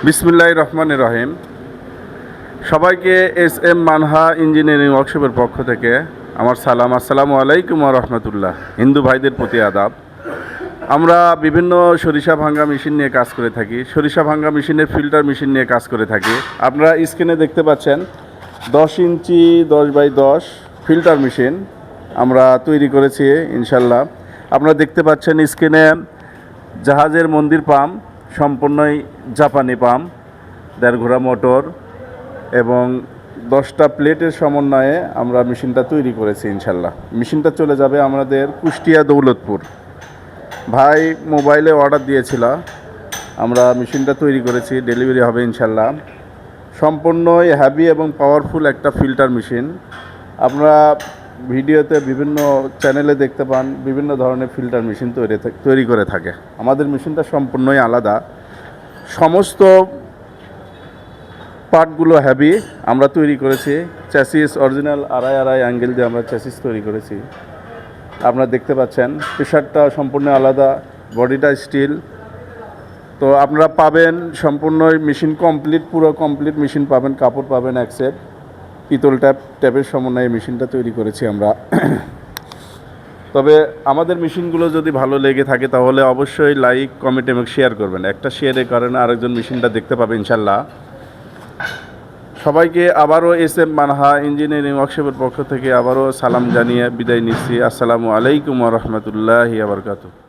বিসমিল্লাহির রহমানির রহিম। সবাইকে এস এম মানহা ইঞ্জিনিয়ারিং ওয়ার্কশপের পক্ষ থেকে আমার সালাম। আসসালামু আলাইকুম ওয়া রাহমাতুল্লাহ। হিন্দু ভাইদের প্রতি আদাব। আমরা বিভিন্ন সরিষা ভাঙ্গা মেশিন নিয়ে কাজ করে থাকি। সরিষা ভাঙ্গা মেশিনের ফিল্টার মেশিন নিয়ে কাজ করে থাকি। আপনারা স্ক্রিনে দেখতে পাচ্ছেন 10 ইঞ্চি 10x10 ফিল্টার মেশিন আমরা তৈরি করেছি ইনশাল্লাহ। আপনারা দেখতে পাচ্ছেন স্ক্রিনে জাহাজের মন্দির পাম্প, সম্পূর্ণই জাপানি পাম্প, 1.5 ঘোড়া মোটর এবং 10টা প্লেটের সমন্বয়ে আমরা মেশিনটা তৈরি করেছি ইনশাল্লাহ। মেশিনটা চলে যাবে আমাদের কুষ্টিয়া দৌলতপুর। ভাই মোবাইলে অর্ডার দিয়েছিল, আমরা মেশিনটা তৈরি করেছি, ডেলিভারি হবে ইনশাল্লাহ। সম্পূর্ণই হ্যাভি এবং পাওয়ারফুল একটা ফিল্টার মেশিন। আপনারা ভিডিওতে বিভিন্ন চ্যানেলে দেখতে পান বিভিন্ন ধরনের ফিল্টার মেশিন তৈরি করে থাকে। আমাদের মেশিনটা সম্পূর্ণই আলাদা। সমস্ত পার্টগুলো হ্যাভি আমরা তৈরি করেছি। চ্যাসিস অরিজিনাল আড়াই অ্যাঙ্গেল দিয়ে আমরা চ্যাসিস তৈরি করেছি। আপনারা দেখতে পাচ্ছেন প্রেশারটা সম্পূর্ণ আলাদা, বডিটা স্টিল। তো আপনারা পাবেন সম্পূর্ণ মেশিন কমপ্লিট, পুরো কমপ্লিট মেশিন পাবেন, কাপড় পাবেন এক সেট, পিতল ট্যাপের সমন্বয়ে মেশিনটা তৈরি করেছি আমরা। তবে আমাদের মেশিনগুলো যদি ভালো লেগে থাকে তাহলে অবশ্যই লাইক, কমেন্ট এবং শেয়ার করবেন। একটা শেয়ারের কারণে আরেকজন মেশিনটা দেখতে পাবে ইনশাল্লাহ। সবাইকে আবারও এস এম মানহা ইঞ্জিনিয়ারিং ওয়ার্কশপের পক্ষ থেকে আবারও সালাম জানিয়ে বিদায় নিচ্ছি। আসসালামু আলাইকুম ওয়া রাহমাতুল্লাহি ওয়া বারাকাতুহু।